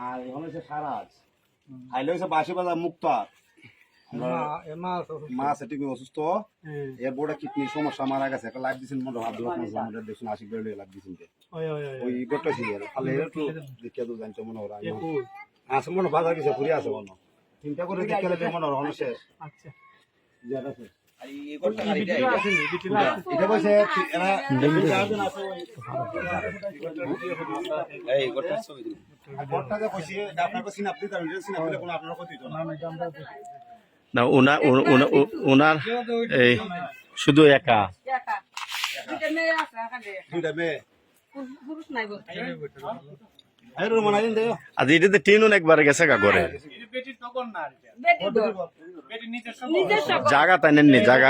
আর এখানে হচ্ছে সারাজ আইলে হচ্ছে বাসি বাজার মুক্তার মাছ এটি অসুস্থ এর বড় কিডনির সমস্যা মারা গেছে একটা লাইফ দিয়েছেন মনে হয় দেখুন 80 বেড়ে লাইফ দিয়েছেন ওই গোটা ছিল তাহলে একটু দেখিয়ে তো জানছো মনে হয় আছে মনে বাজার কিছু ঘুরে আছে মনে চিন্তা করে দেখতে মনে হয় শেষ আচ্ছা যারা আছে এটা কইছে এরা এই গোটা ছবি দিন গোটা যে কইছে আপনার কো সিনাপলি তার সিনাপলি কোন আপনার ক্ষতি হতো না ওনার এই শুধু একা দুইটা মেয়ে আজ এটাতে টিনুন একবার গেছে গা ঘরে জায়গা তাই নেননি জায়গা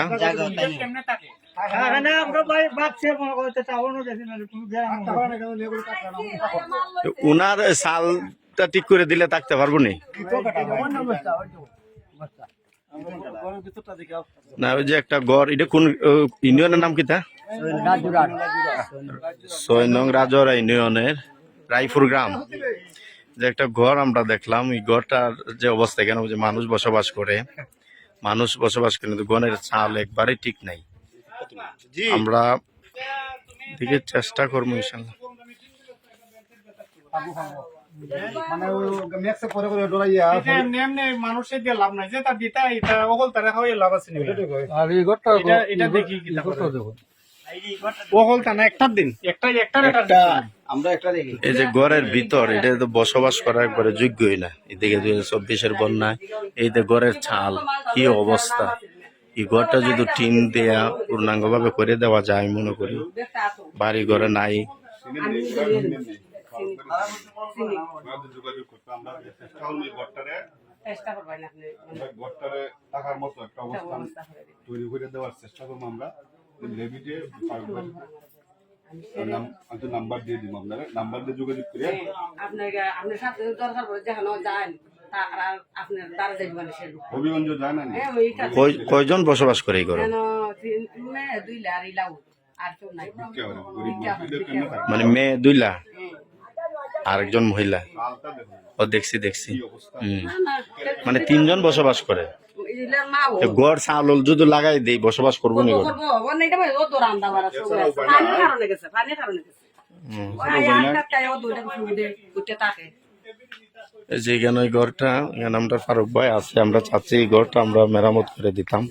উনার সালটা ঠিক করে দিলে থাকতে পারবো নি না ওই যে একটা গড় এটা কোন ইউনিয়নের নাম কি তা 6 নং রাজোরা ইউনিয়নের রায়পুর গ্রাম যে একটা ঘর আমরা দেখলাম এই ঘরটার যে অবস্থা এখানে যে মানুষ বসবাস করে কিন্তু ঘরের চাল একবারে ঠিক নাই আমরা দিকে চেষ্টা করবো ইনশাল্লাহ মানে মেক্সে করে করে ডরাইয়া এমনি মানুষের দিয়ে লাভ নাই যে তা দিতা এটা ওগল তারা হয়ে লাভ আছে আর এই ঘরটা এটা দেখি কি ওগল তা না একটা দিন একটা আমরা একটা দেখি এই যে ঘরের ভিতর এটা তো বসবাস করা একবারে যোগ্যই না এদিকে 2024-এর বন্যায় এই যে ঘরের ছাল কি অবস্থা এই ঘরটা যদি টিন দেয়া পূর্ণাঙ্গ ভাবে করে দেওয়া যায় মনে করি বাড়ি ঘরে নাই টাকার মতো একটা অবস্থান তৈরি করে দেওয়ার চেষ্টা করবো আমরা লেবিটে নাম্বার দিয়ে দিব আপনারা নাম্বার দিয়ে যোগাযোগ করে আপনার সাথে দরকার পড়ে যেখানে যান হবিগঞ্জ যায় না কয়জন বসবাস করে এই ঘরে মানে মেয়ে 2 লাখ আরেকজন মহিলা ও দেখছি মানে 3 জন বসবাস করে গড় চাউল যদি লাগাই দেই বসবাস করবো নি যেখানে ওই ঘরটা এখানে আমরা ফারুক ভাই আছে আমরা চাচ্ছি এই ঘরটা আমরা মেরামত করে দিতাম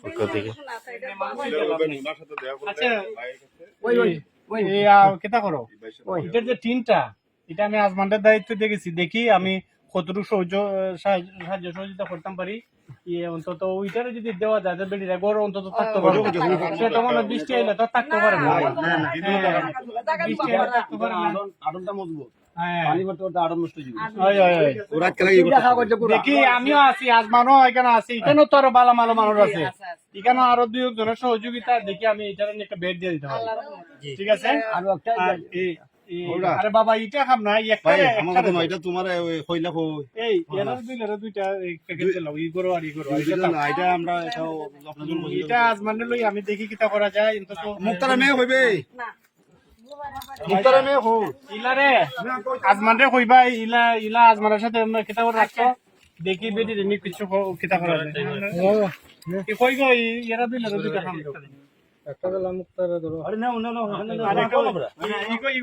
পক্ষ থেকে কেটা করো এটার যে টিনটা এটা আমি আজমানদের দায়িত্ব দেখেছি দেখি আমি কতটুকু সাহায্য সহযোগিতা করতাম পারি অন্তত ওইটারে যদি দেওয়া যায় বেড়িরা গড় অন্তত থাকতে পারে সেটা মনে বৃষ্টি আইলে তো থাকতে পারে না বৃষ্টি আইলে থাকতে পারে না আড়নটা মজবুত দেখি আমিও আছি আজমানও এখানে আছি এখানেও তো আরো ভালো ভালো মানুষ আছে এখানে আরো 2 জনের সহযোগিতা দেখি আমি এটার একটা বেড দিয়ে দিতে পারি ঠিক আছে আরে বাবা এটা খাম না এটা তোমার এই দুইটা প্যাকেট দিলাম ই করো আর ই করো এটা আমরা এটা আজমানে লই আমি দেখি কিটা করা যায় অন্তত মুক্তারা মেয়ে হইবে ইলারে আজমানরে কইবা ইলা আজমানের সাথে কিতা করে রাখছো দেখি বেটি নি কিছু কিতা করা যায় কই গো এরা দুইটা খাম একটা দিলাম মুক্তারে ধরো আরে না ই